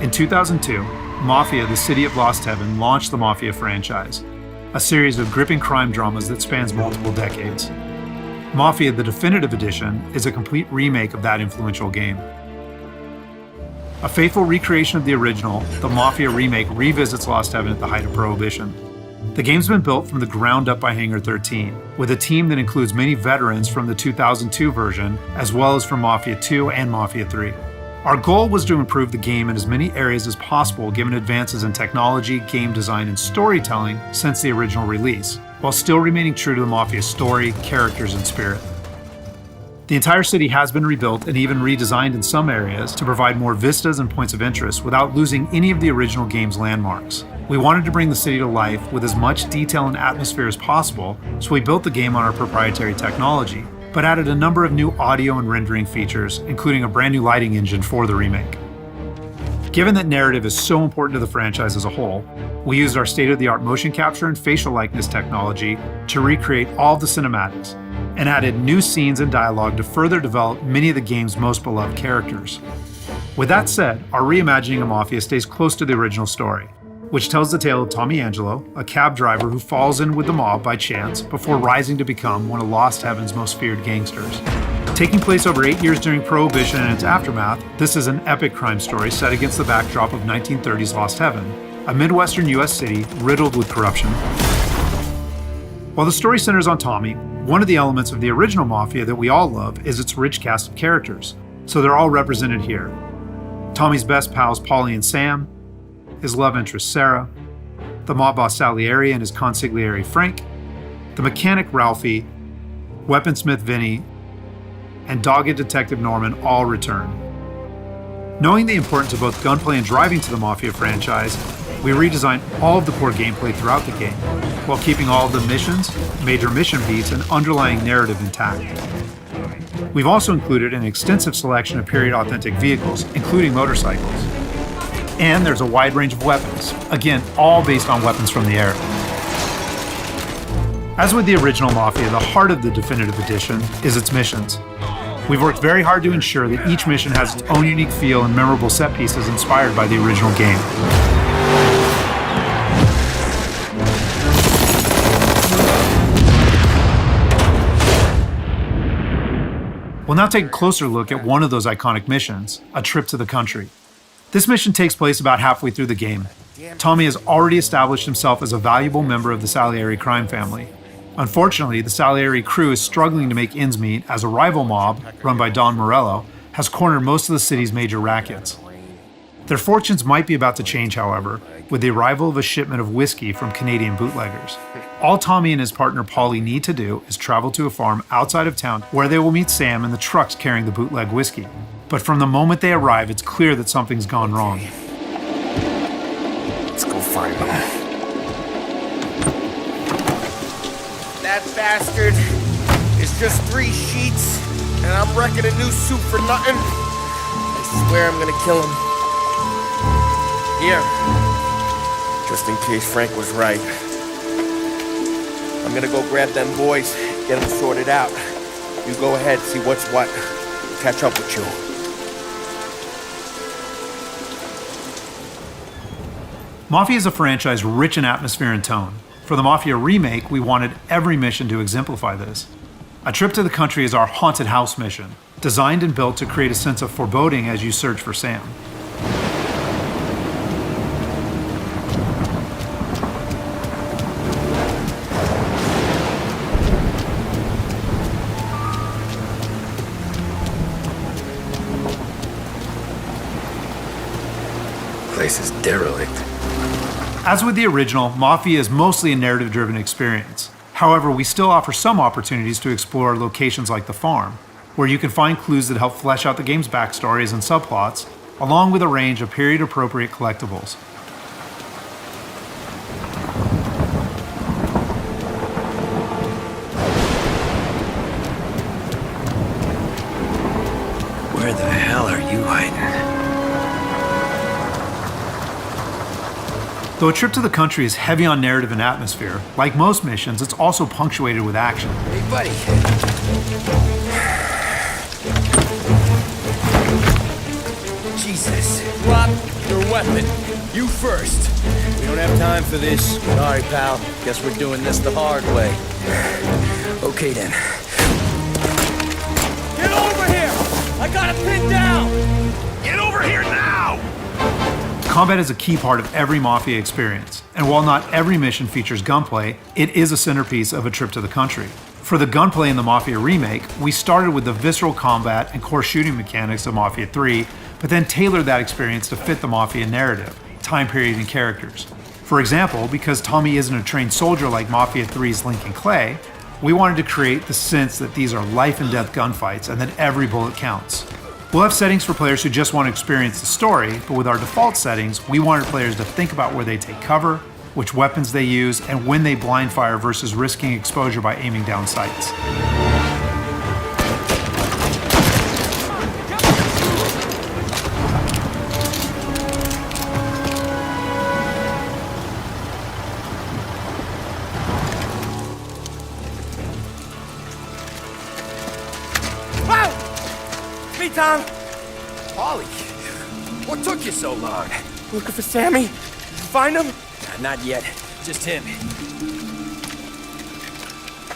In 2002, Mafia: The City of Lost Heaven launched the Mafia franchise, a series of gripping crime dramas that spans multiple decades. Mafia: The Definitive Edition is a complete remake of that influential game. A faithful recreation of the original, the Mafia remake revisits Lost Heaven at the height of Prohibition. The game's been built from the ground up by Hangar 13, with a team that includes many veterans from the 2002 version, as well as from Mafia 2 and Mafia 3. Our goal was to improve the game in as many areas as possible given advances in technology, game design, and storytelling since the original release, while still remaining true to the Mafia story, characters, and spirit. The entire city has been rebuilt and even redesigned in some areas to provide more vistas and points of interest without losing any of the original game's landmarks. We wanted to bring the city to life with as much detail and atmosphere as possible, so we built the game on our proprietary technology, but added a number of new audio and rendering features, including a brand new lighting engine for the remake. Given that narrative is so important to the franchise as a whole, we used our state-of-the-art motion capture and facial likeness technology to recreate all of the cinematics, and added new scenes and dialogue to further develop many of the game's most beloved characters. With that said, our reimagining of Mafia stays close to the original story, which tells the tale of Tommy Angelo, a cab driver who falls in with the mob by chance before rising to become one of Lost Heaven's most feared gangsters. Taking place over 8 years during Prohibition and its aftermath, this is an epic crime story set against the backdrop of 1930s Lost Heaven, a Midwestern US city riddled with corruption. While the story centers on Tommy, one of the elements of the original Mafia that we all love is its rich cast of characters, so they're all represented here. Tommy's best pals Paulie and Sam, his love interest Sarah, the mob boss Salieri and his consigliere Frank, the mechanic Ralphie, weaponsmith Vinny, and dogged detective Norman all return. Knowing the importance of both gunplay and driving to the Mafia franchise, we redesigned all of the core gameplay throughout the game, while keeping all of the missions, major mission beats, and underlying narrative intact. We've also included an extensive selection of period-authentic vehicles, including motorcycles. And there's a wide range of weapons, again, all based on weapons from the era. As with the original Mafia, the heart of the Definitive Edition is its missions. We've worked very hard to ensure that each mission has its own unique feel and memorable set pieces inspired by the original game. We'll now take a closer look at one of those iconic missions, A Trip to the Country. This mission takes place about halfway through the game. Tommy has already established himself as a valuable member of the Salieri crime family. Unfortunately, the Salieri crew is struggling to make ends meet as a rival mob, run by Don Morello, has cornered most of the city's major rackets. Their fortunes might be about to change, however, with the arrival of a shipment of whiskey from Canadian bootleggers. All Tommy and his partner Paulie need to do is travel to a farm outside of town where they will meet Sam and the trucks carrying the bootleg whiskey. But from the moment they arrive, it's clear that something's gone wrong. Let's go find them. That bastard is just 3 sheets, and I'm wrecking a new suit for nothing. I swear I'm gonna kill him. Here, just in case Frank was right. I'm gonna go grab them boys, get them sorted out. You go ahead, see what's what. Catch up with you. Mafia is a franchise rich in atmosphere and tone. For the Mafia remake, we wanted every mission to exemplify this. A Trip to the Country is our haunted house mission, designed and built to create a sense of foreboding as you search for Sam. Place is derelict. As with the original, Mafia is mostly a narrative-driven experience. However, we still offer some opportunities to explore locations like the farm, where you can find clues that help flesh out the game's backstories and subplots, along with a range of period-appropriate collectibles. Where the hell are you hiding? Though A Trip to the Country is heavy on narrative and atmosphere, like most missions, it's also punctuated with action. Hey, buddy. Jesus. Drop your weapon. You first. We don't have time for this. Sorry, pal. Guess we're doing this the hard way. Okay then. Get over here! I got it pinned down! Get over here now! Combat is a key part of every Mafia experience, and while not every mission features gunplay, it is a centerpiece of a trip to the country. For the gunplay in the Mafia remake, we started with the visceral combat and core shooting mechanics of Mafia 3, but then tailored that experience to fit the Mafia narrative, time period, and characters. For example, because Tommy isn't a trained soldier like Mafia 3's Lincoln Clay, we wanted to create the sense that these are life and death gunfights and that every bullet counts. We'll have settings for players who just want to experience the story, but with our default settings, we wanted players to think about where they take cover, which weapons they use, and when they blind fire versus risking exposure by aiming down sights. Me, Tom. Ollie, what took you so long? Looking for Sammy? Did you find him? Not yet. Just him.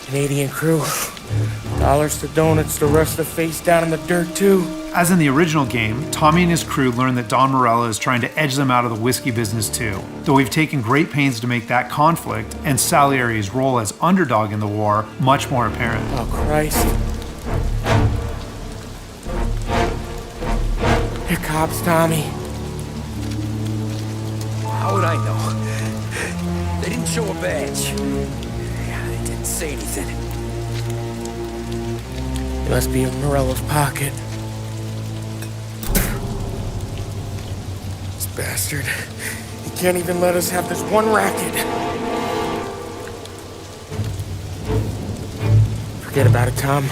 Canadian crew. Dollars to donuts, the rest of the face down in the dirt, too. As in the original game, Tommy and his crew learn that Don Morello is trying to edge them out of the whiskey business too, though we've taken great pains to make that conflict and Salieri's role as underdog in the war much more apparent. Oh, Christ. Here cops, Tommy. How would I know? They didn't show a badge. Yeah, they didn't say anything. It must be in Morello's pocket. This bastard. He can't even let us have this one racket. Forget about it, Tom.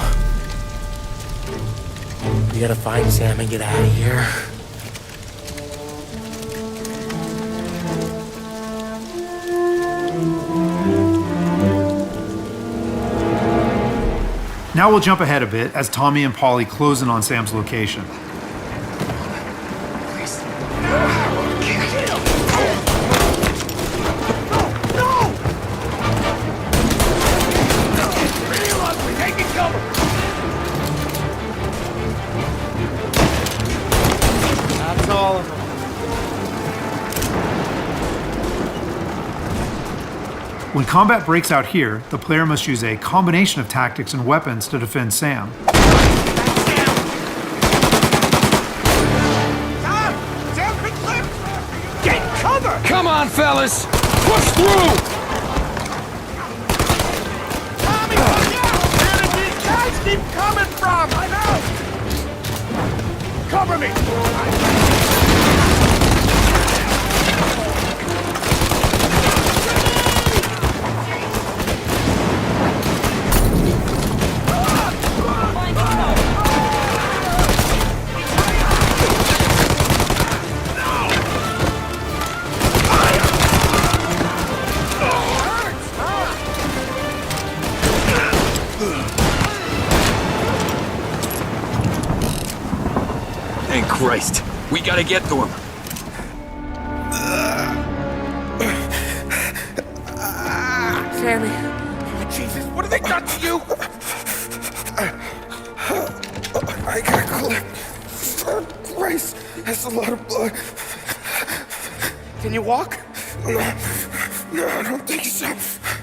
We gotta find Sam and get out of here. Now we'll jump ahead a bit as Tommy and Polly close in on Sam's location. That's all of them. When combat breaks out here, the player must use a combination of tactics and weapons to defend Sam. Get cover! Come on, fellas! Push through! Tommy, look out! Where did these guys keep coming from? I know! Cover me! Thank Christ. We gotta get to him. Sammy. Oh, Jesus, what have they done to you? I got clipped. Oh, Christ, that's a lot of blood. Can you walk? No, I don't think so.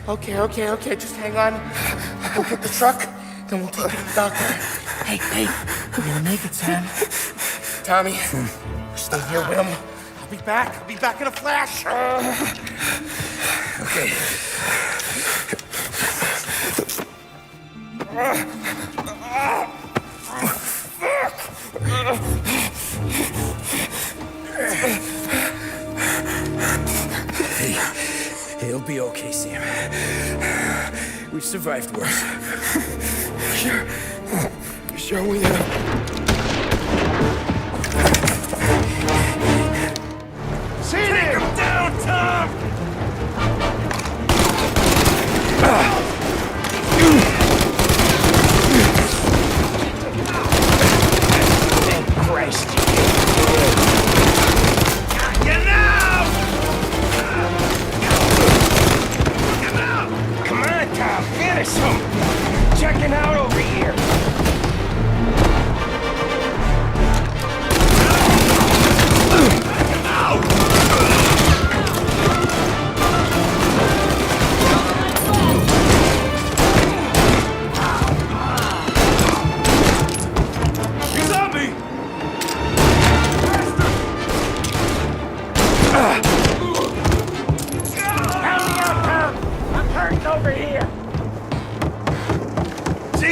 Okay, just hang on. I'll go get the truck, then we'll take you to the doctor. Hey, you're gonna make it, Sam. Tommy, stay here with him. I'll be back in a flash. Okay. Hey, it'll be okay, Sam. We've survived worse. Sure we have. Take him down, Tom! Thank Christ.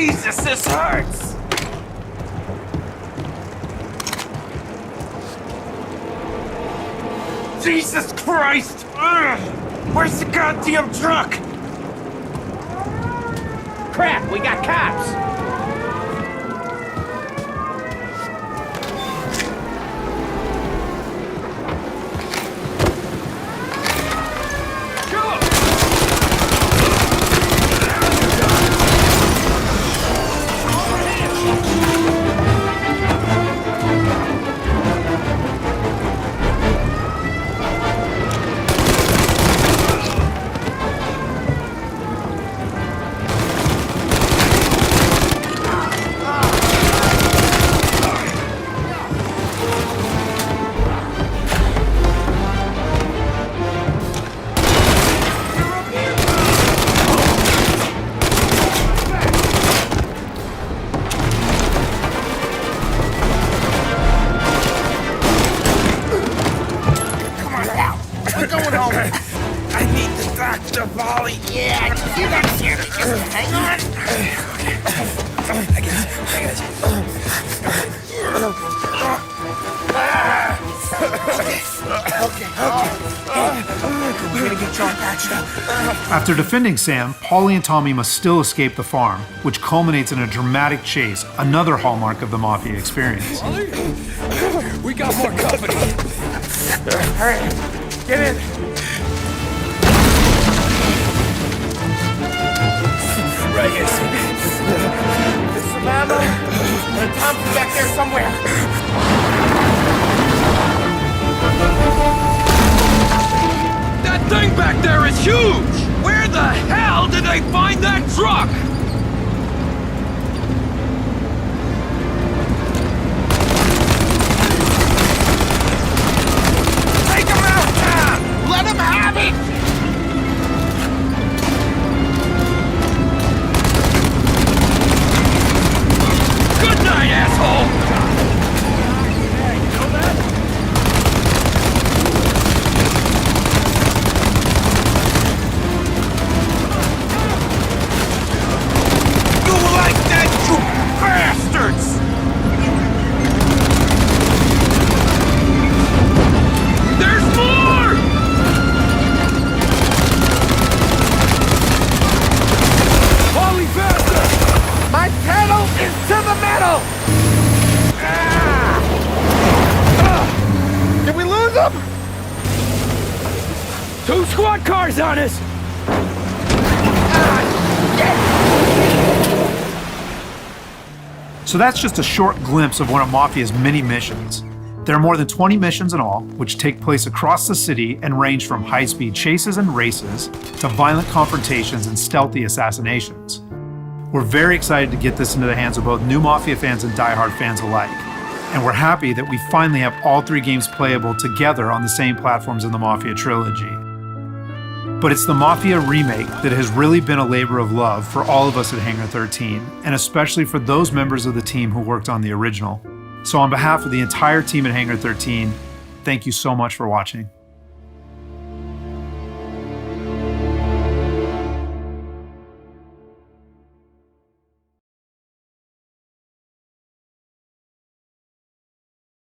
Jesus, this hurts! Jesus Christ! Ugh. Where's the goddamn truck? Crap, we got cops! After defending Sam, Paulie and Tommy must still escape the farm, which culminates in a dramatic chase, another hallmark of the Mafia experience. We got more company. All right, get in. Right here. There's some ammo, and Tom's back there somewhere. That thing back there is huge! Where the hell did they find that truck? Take him out, Tom! Let him have it! Good night, asshole! Bastards! There's more! Holy bastard! My pedal is to the metal! Did we lose him? 2 squad cars on us! So that's just a short glimpse of one of Mafia's many missions. There are more than 20 missions in all, which take place across the city and range from high-speed chases and races to violent confrontations and stealthy assassinations. We're very excited to get this into the hands of both new Mafia fans and die-hard fans alike. And we're happy that we finally have all 3 games playable together on the same platforms in the Mafia Trilogy. But it's the Mafia remake that has really been a labor of love for all of us at Hangar 13, and especially for those members of the team who worked on the original. So on behalf of the entire team at Hangar 13, thank you so much for watching.